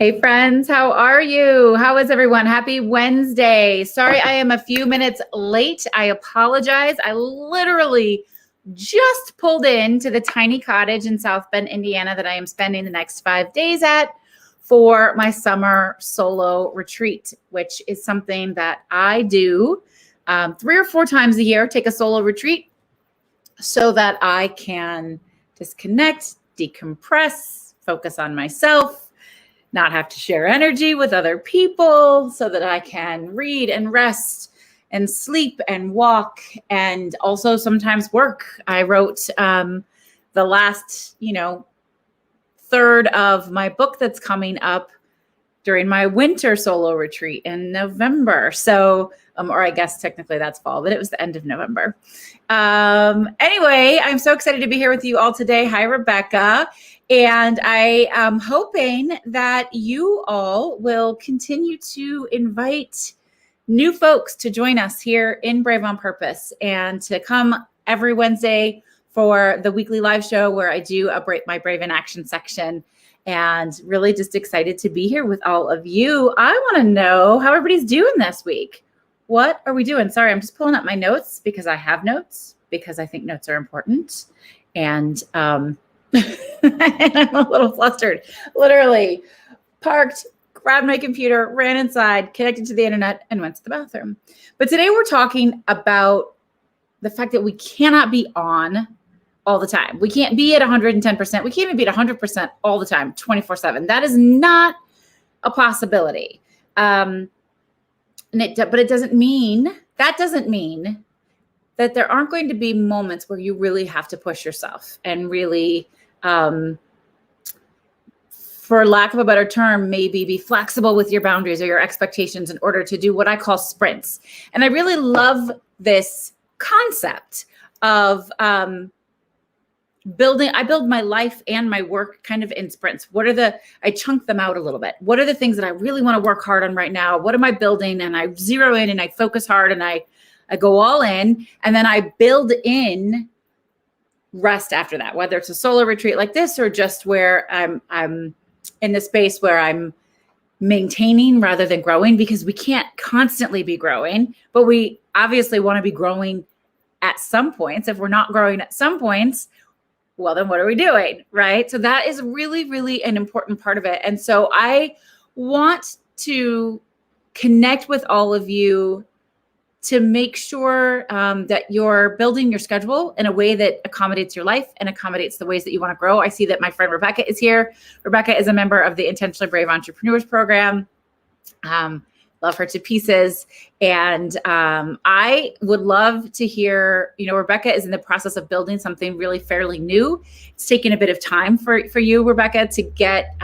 Hey friends, how are you? How is everyone? Happy Wednesday. Sorry, I am a few minutes late. I apologize. I literally just pulled into the tiny cottage in South Bend, Indiana that I am spending the next 5 days at for my summer solo retreat, which is something that I do 3 or 4 times a year, take a solo retreat so that I can disconnect, decompress, focus on myself, not have to share energy with other people so that I can read and rest and sleep and walk and also sometimes work. I wrote the last, third of my book that's coming up during my winter solo retreat in November. So, or I guess technically that's fall, but it was the end of November. Anyway, I'm so excited to be here with you all today. Hi, Rebecca. And I am hoping that you all will continue to invite new folks to join us here in Brave on Purpose and to come every Wednesday for the weekly live show where I do my Brave in Action section. And really just excited to be here with all of you. I want to know how everybody's doing this week. What are we doing? Sorry, I'm just pulling up my notes because I have notes, because I think notes are important. And and I'm a little flustered. Literally parked, grabbed my computer, ran inside, connected to the internet, and went to the bathroom. But today we're talking about the fact that we cannot be on all the time. We can't be at 110%. We can't even be at 100% all the time, 24/7. That is not a possibility. But it doesn't mean that there aren't going to be moments where you really have to push yourself and really, for lack of a better term, maybe be flexible with your boundaries or your expectations in order to do what I call sprints. And I really love this concept of I build my life and my work kind of in sprints. I chunk them out a little bit. What are the things that I really want to work hard on right now? What am I building? And I zero in and I focus hard and I go all in, and then I build in rest after that, whether it's a solo retreat like this or just where I'm in the space where I'm maintaining rather than growing, because we can't constantly be growing, but we obviously want to be growing at some points. If we're not growing at some points, well, then what are we doing, right? So that is really, really an important part of it. And so I want to connect with all of you to make sure that you're building your schedule in a way that accommodates your life and accommodates the ways that you want to grow. I see that my friend Rebecca is here. Rebecca is a member of the Intentionally Brave Entrepreneurs Program. Love her to pieces. And I would love to hear, Rebecca is in the process of building something really fairly new. It's taken a bit of time for you, Rebecca, to get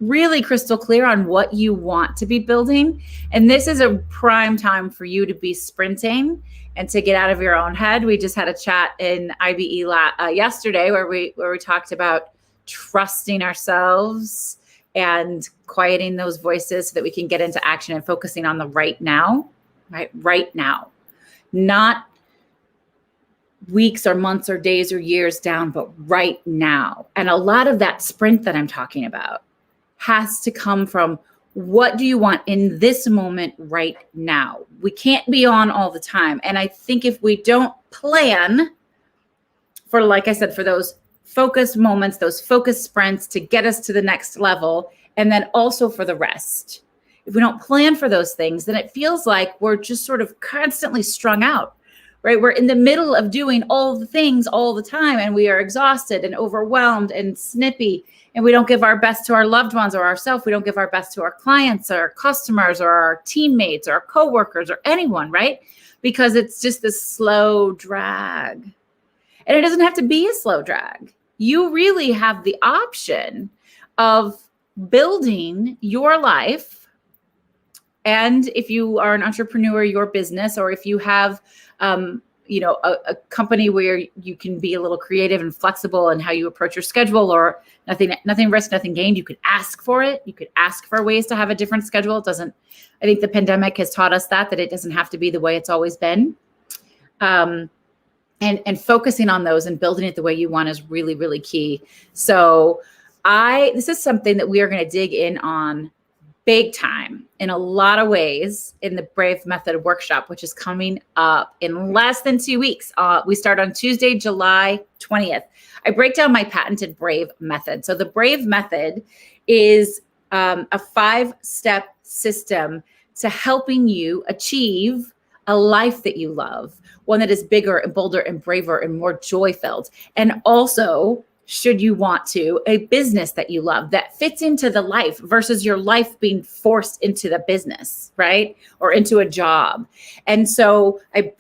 really crystal clear on what you want to be building. And this is a prime time for you to be sprinting and to get out of your own head. We just had a chat in IBE yesterday where we talked about trusting ourselves and quieting those voices so that we can get into action and focusing on the right now, right? Right now, not weeks or months or days or years down, but right now. And a lot of that sprint that I'm talking about has to come from, what do you want in this moment right now? We can't be on all the time. And I think if we don't plan for, like I said, for those focus moments, those focus sprints to get us to the next level, and then also for the rest, if we don't plan for those things, then it feels like we're just sort of constantly strung out, right? We're in the middle of doing all the things all the time, and we are exhausted and overwhelmed and snippy, and we don't give our best to our loved ones or ourselves. We don't give our best to our clients or our customers or our teammates or our coworkers or anyone, right? Because it's just this slow drag. And it doesn't have to be a slow drag. You really have the option of building your life. And if you are an entrepreneur, your business, or if you have, a company where you can be a little creative and flexible in how you approach your schedule, or nothing risk, nothing gained. You could ask for it. You could ask for ways to have a different schedule. I think the pandemic has taught us that it doesn't have to be the way it's always been. And focusing on those and building it the way you want is really, really key. So This is something that we are going to dig in on big time in a lot of ways in the Brave Method workshop, which is coming up in less than 2 weeks. We start on Tuesday, July 20th. I break down my patented Brave Method. So the Brave Method is a 5-step system to helping you achieve a life that you love, one that is bigger and bolder and braver and more joy-filled. And also, should you want to, a business that you love that fits into the life versus your life being forced into the business, right? Or into a job. And so I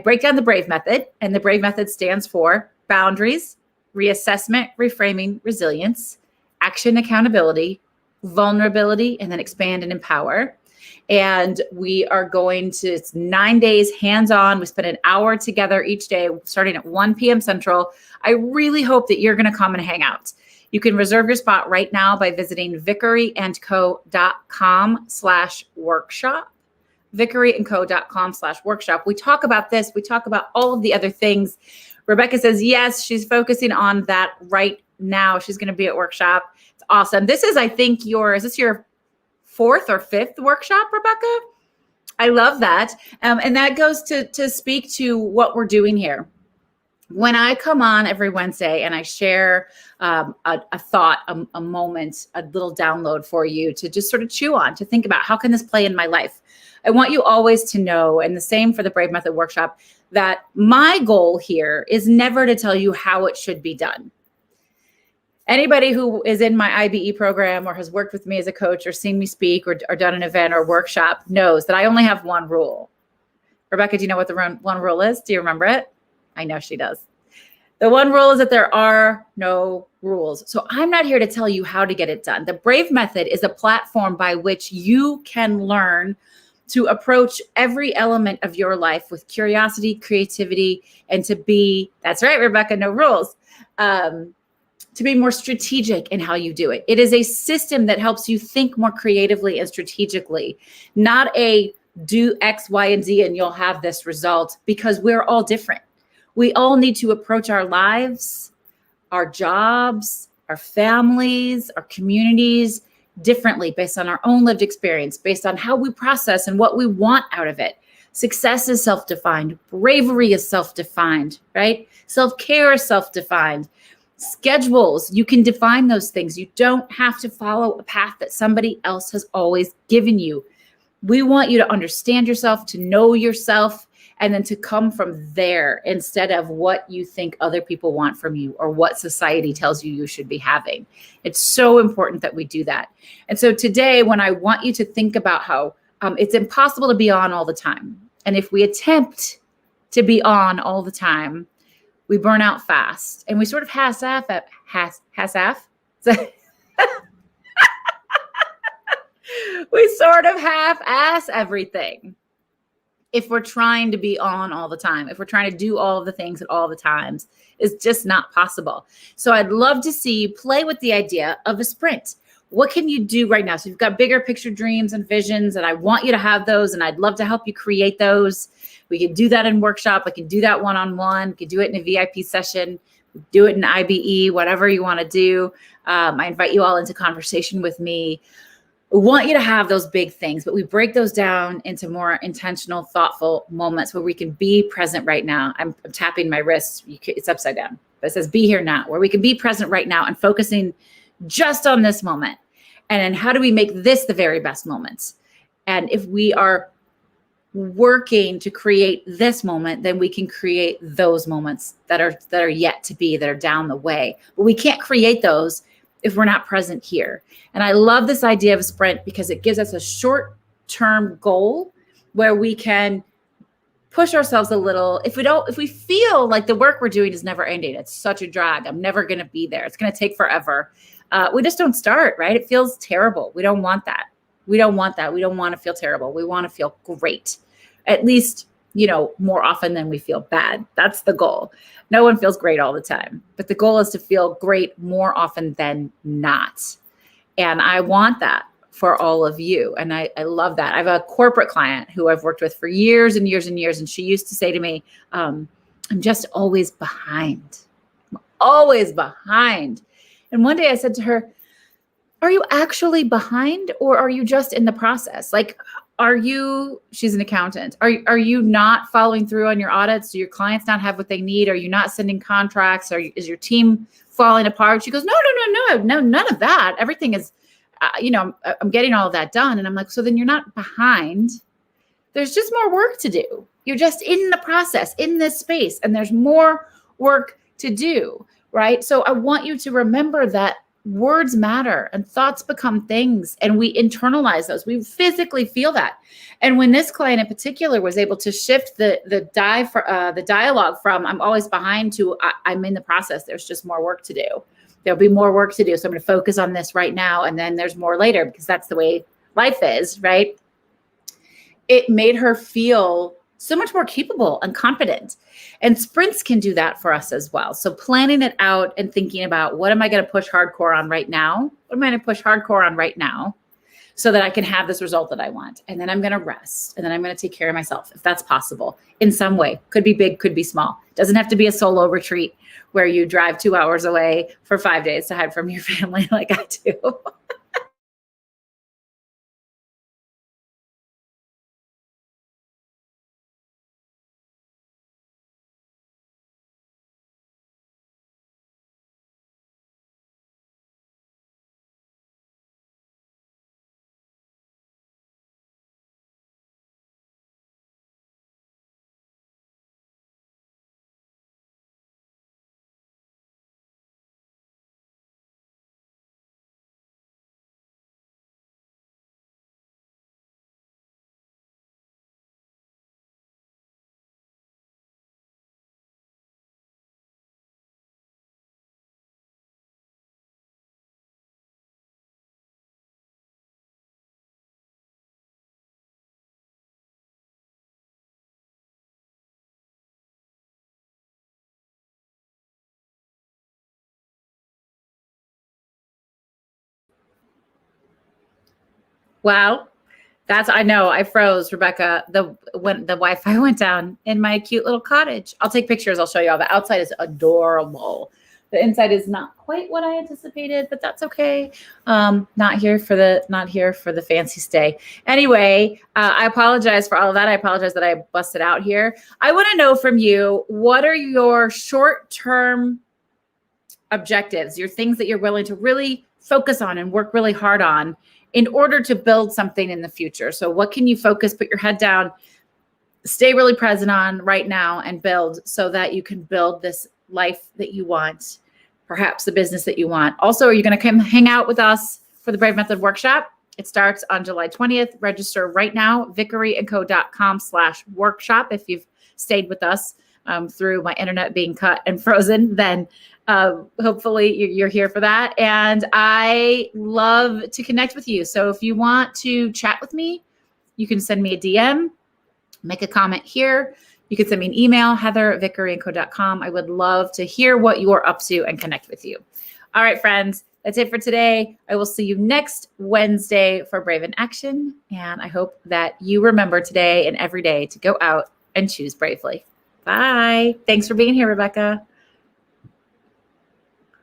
break down the Brave Method, and the Brave Method stands for boundaries, reassessment, reframing, resilience, action, accountability, vulnerability, and then expand and empower. And we are going to, it's 9 days hands-on. We spend an hour together each day, starting at 1 p.m. Central. I really hope that you're going to come and hang out. You can reserve your spot right now by visiting vickeryandco.com/workshop. vickeryandco.com/workshop. We talk about this. We talk about all of the other things. Rebecca says, yes, she's focusing on that right now. She's going to be at workshop. It's awesome. This is, I think, is this your 4th or 5th workshop, Rebecca? I love that. And that goes to speak to what we're doing here. When I come on every Wednesday and I share a thought, a moment, a little download for you to just sort of chew on, to think about how can this play in my life? I want you always to know, and the same for the Brave Method workshop, that my goal here is never to tell you how it should be done. Anybody who is in my IBE program or has worked with me as a coach or seen me speak or done an event or workshop knows that I only have one rule. Rebecca, do you know what the one rule is? Do you remember it? I know she does. The one rule is that there are no rules. So I'm not here to tell you how to get it done. The Brave Method is a platform by which you can learn to approach every element of your life with curiosity, creativity, and to be, that's right, Rebecca, no rules. To be more strategic in how you do it. It is a system that helps you think more creatively and strategically, not a do X, Y, and Z and you'll have this result, because we're all different. We all need to approach our lives, our jobs, our families, our communities differently based on our own lived experience, based on how we process and what we want out of it. Success is self-defined. Bravery is self-defined, right? Self-care is self-defined. Schedules, you can define those things. You don't have to follow a path that somebody else has always given you. We want you to understand yourself, to know yourself, and then to come from there instead of what you think other people want from you or what society tells you you should be having. It's so important that we do that. And so today, when I want you to think about how it's impossible to be on all the time. And if we attempt to be on all the time, we burn out fast, and we sort of half-ass. We sort of half-ass everything if we're trying to be on all the time. If we're trying to do all of the things at all the times, it's just not possible. So I'd love to see you play with the idea of a sprint. What can you do right now? So you've got bigger picture dreams and visions, and I want you to have those, and I'd love to help you create those. We can do that in workshop. I can do that one-on-one. We can do it in a VIP session. Do it in IBE, whatever you want to do. I invite you all into conversation with me. We want you to have those big things, but we break those down into more intentional, thoughtful moments where we can be present right now. I'm tapping my wrist. It's upside down, but it says be here now, where we can be present right now and focusing just on this moment. And then how do we make this the very best moment? And if we are working to create this moment, then we can create those moments that are yet to be, that are down the way. But we can't create those if we're not present here. And I love this idea of a sprint because it gives us a short-term goal where we can push ourselves a little. If we feel like the work we're doing is never ending, it's such a drag, I'm never going to be there, it's going to take forever, we just don't start, right? It feels terrible. We don't want that. We don't want that. We don't want to feel terrible. We want to feel great. At least, more often than we feel bad. That's the goal. No one feels great all the time, but the goal is to feel great more often than not. And I want that for all of you. And I love that. I have a corporate client who I've worked with for years and years and years. And she used to say to me, I'm just always behind. I'm always behind. And one day I said to her, are you actually behind or are you just in the process? Like, she's an accountant. Are you not following through on your audits? Do your clients not have what they need? Are you not sending contracts? Is your team falling apart? She goes, no, none of that. Everything is, I'm getting all of that done. And I'm like, so then you're not behind. There's just more work to do. You're just in the process, in this space, and there's more work to do, right? So I want you to remember that words matter and thoughts become things, and we internalize those. We physically feel that. And when this client in particular was able to shift the dialogue from "I'm always behind" to "I'm in the process. There's just more work to do. There'll be more work to do. So I'm going to focus on this right now, and then there's more later," because that's the way life is, right? It made her feel so much more capable and confident. And sprints can do that for us as well. So planning it out and thinking about, what am I going to push hardcore on right now? What am I going to push hardcore on right now so that I can have this result that I want? And then I'm going to rest. And then I'm going to take care of myself if that's possible in some way. Could be big, could be small. Doesn't have to be a solo retreat where you drive 2 hours away for 5 days to hide from your family like I do. Wow. I know, I froze, Rebecca. When the Wi-Fi went down in my cute little cottage. I'll take pictures. I'll show you all. The outside is adorable. The inside is not quite what I anticipated, but that's okay. Not here for the fancy stay. Anyway, I apologize for all of that. I apologize that I busted out here. I want to know from you, what are your short-term objectives, your things that you're willing to really focus on and work really hard on in order to build something in the future? So what can you focus, put your head down, stay really present on right now and build so that you can build this life that you want, perhaps the business that you want. Also, are you going to come hang out with us for the Brave Method workshop? It starts on July 20th. Register right now, vickeryandco.com/workshop. If you've stayed with us through my internet being cut and frozen, then hopefully you're here for that. And I love to connect with you. So if you want to chat with me, you can send me a DM, make a comment here. You can send me an email, heather@vickeryandco.com. I would love to hear what you're up to and connect with you. All right, friends, that's it for today. I will see you next Wednesday for Brave in Action. And I hope that you remember today and every day to go out and choose bravely. Bye. Thanks for being here, Rebecca.